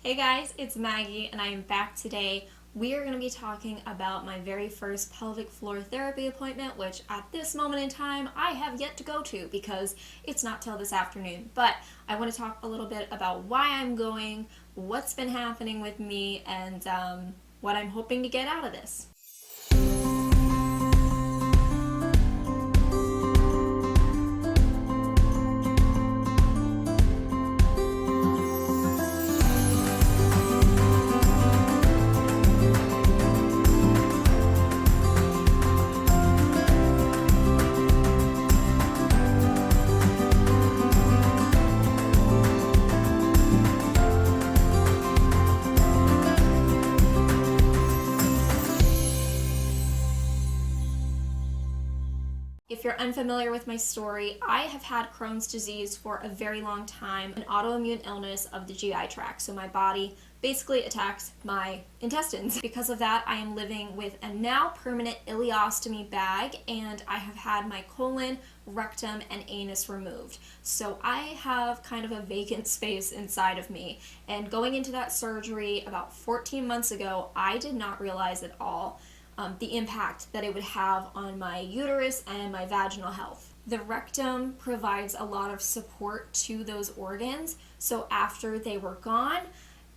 Hey guys, it's Maggie and I am back today. We are going to be talking about my very first pelvic floor therapy appointment, which at this moment in time I have yet to go to because it's not till this afternoon. But I want to talk a little bit about why I'm going, what's been happening with me, and what I'm hoping to get out of this. If you're unfamiliar with my story, I have had Crohn's disease for a very long time, an autoimmune illness of the GI tract. So my body basically attacks my intestines. Because of that, I am living with a now permanent ileostomy bag, and I have had my colon, rectum, and anus removed. So I have kind of a vacant space inside of me. And going into that surgery about 14 months ago, I did not realize at all the impact that it would have on my uterus and my vaginal health. The rectum provides a lot of support to those organs, so after they were gone,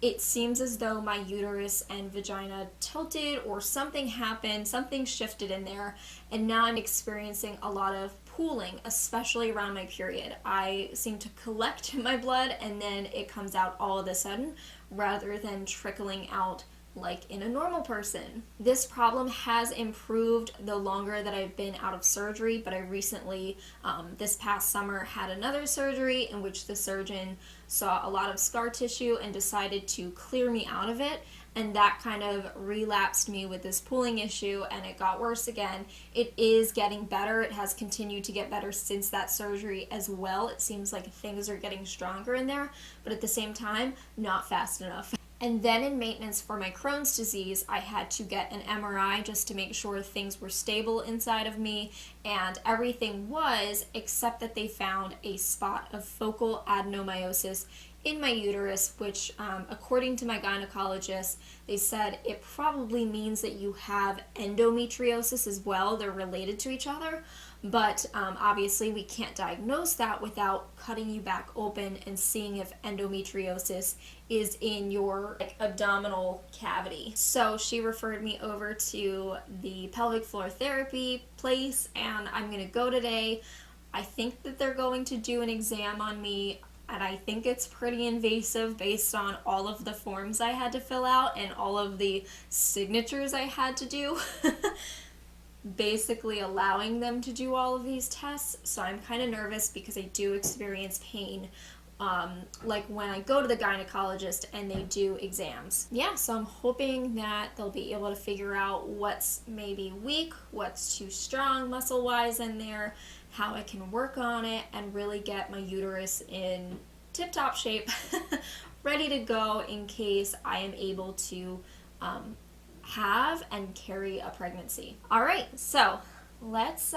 it seems as though my uterus and vagina tilted or something happened, something shifted in there, and now I'm experiencing a lot of pooling, especially around my period. I seem to collect my blood and then it comes out all of a sudden rather than trickling out like in a normal person. This problem has improved the longer that I've been out of surgery, but I recently, this past summer, had another surgery in which the surgeon saw a lot of scar tissue and decided to clear me out of it, and that kind of relapsed me with this pooling issue, and it got worse again. It is getting better. It has continued to get better since that surgery as well. It seems like things are getting stronger in there, but at the same time, not fast enough. And then in maintenance for my Crohn's disease, I had to get an MRI just to make sure things were stable inside of me, and everything was, except that they found a spot of focal adenomyosis in my uterus, which according to my gynecologist, they said it probably means that you have endometriosis as well. They're related to each other, but obviously we can't diagnose that without cutting you back open and seeing if endometriosis is in your abdominal cavity. So she referred me over to the pelvic floor therapy place, and I'm gonna go today. I think that they're going to do an exam on me, and I think it's pretty invasive based on all of the forms I had to fill out and all of the signatures I had to do. Basically allowing them to do all of these tests, so I'm kind of nervous because I do experience pain like when I go to the gynecologist and they do exams. Yeah, so I'm hoping that they'll be able to figure out what's maybe weak, what's too strong muscle-wise in there, how I can work on it, and really get my uterus in tip-top shape, ready to go in case I am able to have and carry a pregnancy. All right, so let's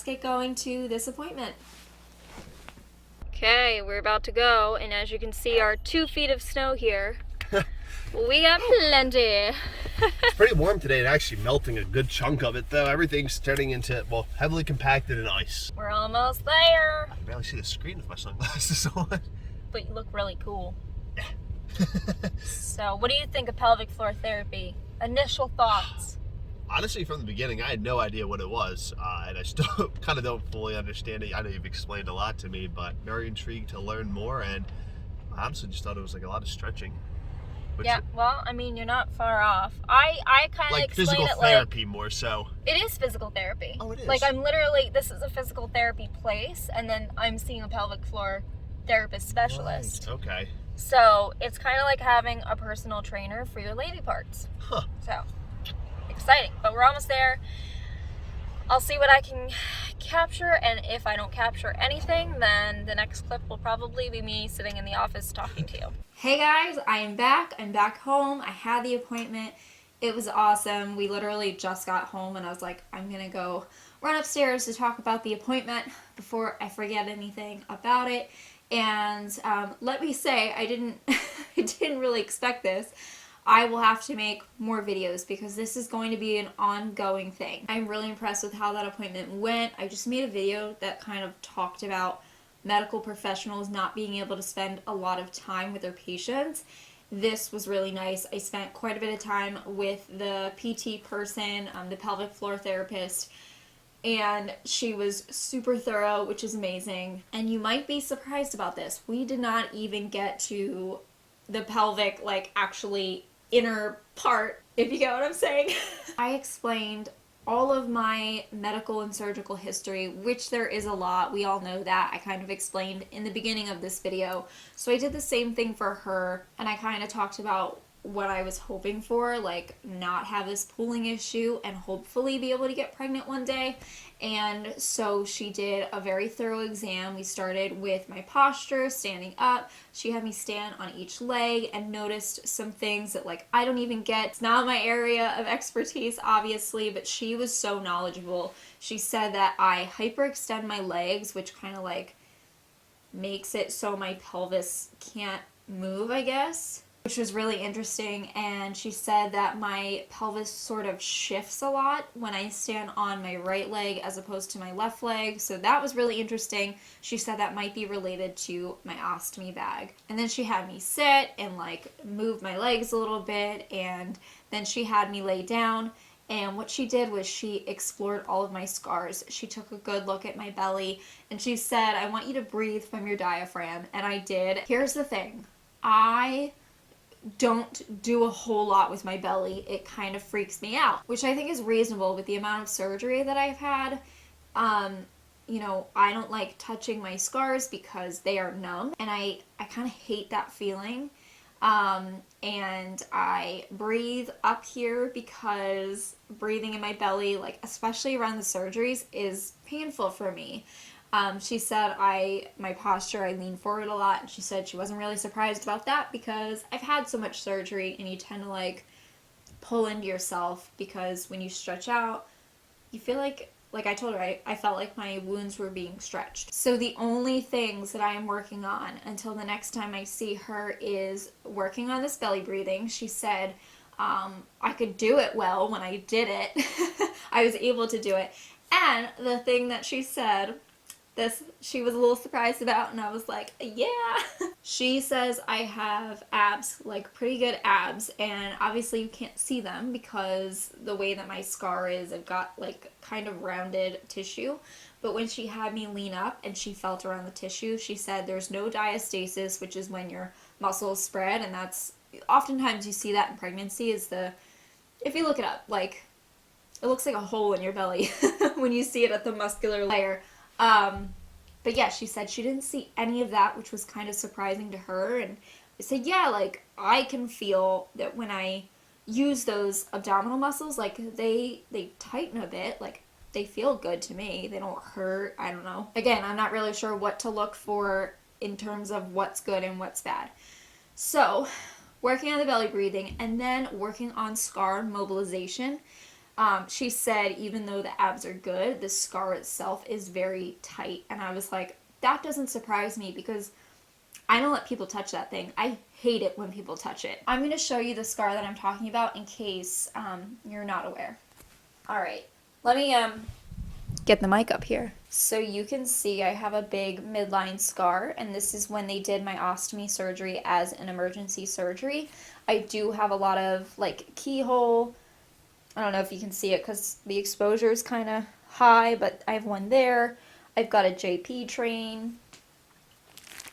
get going to this appointment. Okay, we're about to go, and as you can see, our 2 feet of snow here. We got plenty. It's pretty warm today and actually melting a good chunk of it, though. Everything's turning into, well, heavily compacted in ice. We're almost there. I can barely see the screen with my sunglasses on. But you look really cool. So, what do you think of pelvic floor therapy? Initial thoughts? Honestly, from the beginning, I had no idea what it was, and I still kind of don't fully understand it. I know you've explained a lot to me, but very intrigued to learn more, and I honestly just thought it was like a lot of stretching. Yeah, well, I mean, you're not far off. I kind of like explain physical it therapy more so. It is physical therapy. Oh, it is? Like, I'm literally, this is a physical therapy place, and then I'm seeing a pelvic floor therapist specialist. Right. Okay. So, it's kind of like having a personal trainer for your lady parts. Huh. So, exciting. But we're almost there. I'll see what I can capture, and if I don't capture anything, then the next clip will probably be me sitting in the office talking to you. Hey guys, I am back. I'm back home. I had the appointment. It was awesome. We literally just got home, and I was like, I'm gonna go run upstairs to talk about the appointment before I forget anything about it. And let me say, I didn't I didn't really expect this. I will have to make more videos because this is going to be an ongoing thing. I'm really impressed with how that appointment went. I just made a video that kind of talked about medical professionals not being able to spend a lot of time with their patients. This was really nice. I spent quite a bit of time with the PT person, the pelvic floor therapist, and she was super thorough, which is amazing. And you might be surprised about this. We did not even get to the pelvic, like, actually inner part, if you get what I'm saying. I explained all of my medical and surgical history, which there is a lot. We all know that. I kind of explained in the beginning of this video. So I did the same thing for her, and I kind of talked about what I was hoping for, like not have this pooling issue and hopefully be able to get pregnant one day. And so she did a very thorough exam. We started with my posture, standing up. She had me stand on each leg and noticed some things that, like, I don't even get. It's not my area of expertise, obviously, but she was so knowledgeable. She said that I hyperextend my legs, which kind of like makes it so my pelvis can't move, I guess, which was really interesting. And she said that my pelvis sort of shifts a lot when I stand on my right leg as opposed to my left leg, so that was really interesting. She said that might be related to my ostomy bag. And then she had me sit and like move my legs a little bit, and then she had me lay down. And what she did was she explored all of my scars. She took a good look at my belly, and she said, I want you to breathe from your diaphragm. And I did. Here's the thing. I don't do a whole lot with my belly. It kind of freaks me out, which I think is reasonable with the amount of surgery that I've had. You know, I don't like touching my scars because they are numb, and I kind of hate that feeling. And I breathe up here because breathing in my belly, like especially around the surgeries, is painful for me. She said my posture, I lean forward a lot, and she said she wasn't really surprised about that because I've had so much surgery and you tend to like pull into yourself because when you stretch out, you feel like I told her, I felt like my wounds were being stretched. So the only things that I am working on until the next time I see her is working on this belly breathing. She said I could do it well when I did it. I was able to do it. And the thing that she said, this she was a little surprised about, and I was like, yeah. She says I have abs, like pretty good abs, and obviously you can't see them because the way that my scar is, I've got like kind of rounded tissue. But when she had me lean up and she felt around the tissue, she said there's no diastasis, which is when your muscles spread, and that's oftentimes you see that in pregnancy, is if you look it up, like it looks like a hole in your belly when you see it at the muscular layer. But yeah, she said she didn't see any of that, which was kind of surprising to her. And I said, yeah, like I can feel that when I use those abdominal muscles, like they tighten a bit, like they feel good to me. They don't hurt. I don't know. Again, I'm not really sure what to look for in terms of what's good and what's bad. So working on the belly breathing and then working on scar mobilization. She said even though the abs are good, the scar itself is very tight. And I was like, that doesn't surprise me because I don't let people touch that thing. I hate it when people touch it. I'm going to show you the scar that I'm talking about in case you're not aware. Alright, let me get the mic up here. So you can see I have a big midline scar, and this is when they did my ostomy surgery as an emergency surgery. I do have a lot of like keyhole. I don't know if you can see it because the exposure is kind of high, but I have one there. I've got a JP train.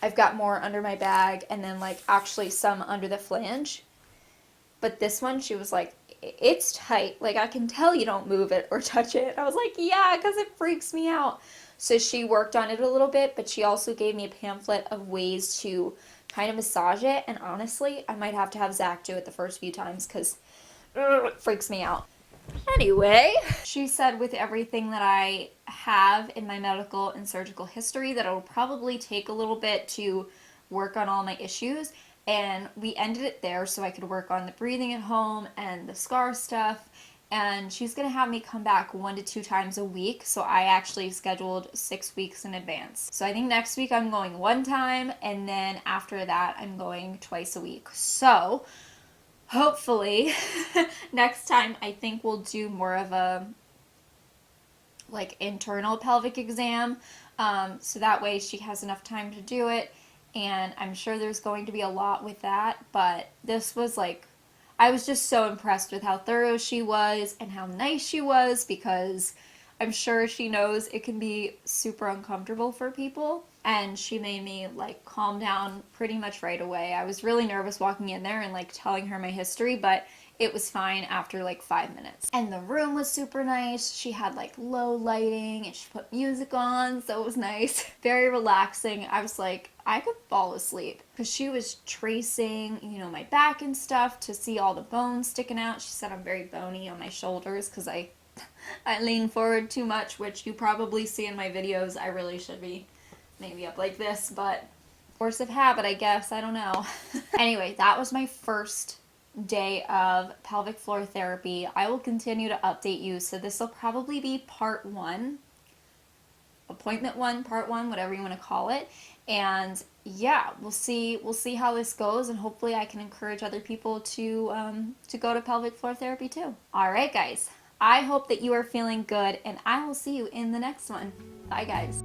I've got more under my bag, and then like actually some under the flange. But this one, she was like, it's tight. Like I can tell you don't move it or touch it. I was like, yeah, because it freaks me out. So she worked on it a little bit, but she also gave me a pamphlet of ways to kind of massage it. And honestly, I might have to have Zach do it the first few times because it freaks me out. Anyway, she said with everything that I have in my medical and surgical history that it'll probably take a little bit to work on all my issues, and we ended it there so I could work on the breathing at home and the scar stuff, and she's gonna have me come back 1 to 2 times a week. So I actually scheduled 6 weeks in advance. So I think next week I'm going 1 time, and then after that I'm going twice a week. So hopefully next time I think we'll do more of a like internal pelvic exam, so that way she has enough time to do it. And I'm sure there's going to be a lot with that, but this was like, I was just so impressed with how thorough she was and how nice she was, because I'm sure she knows it can be super uncomfortable for people. And she made me like calm down pretty much right away. I was really nervous walking in there and like telling her my history, but it was fine after like 5 minutes. And the room was super nice. She had like low lighting and she put music on, so it was nice. Very relaxing. I was like, I could fall asleep, because she was tracing, you know, my back and stuff to see all the bones sticking out. She said I'm very bony on my shoulders because I lean forward too much, which you probably see in my videos. I really should be maybe up like this, but force of habit, I guess. I don't know. Anyway, that was my first day of pelvic floor therapy. I will continue to update you, so this will probably be part 1, appointment 1, part 1, whatever you want to call it. And yeah, we'll see how this goes, and hopefully I can encourage other people to go to pelvic floor therapy too. All right, guys, I hope that you are feeling good, and I will see you in the next one. Bye, guys.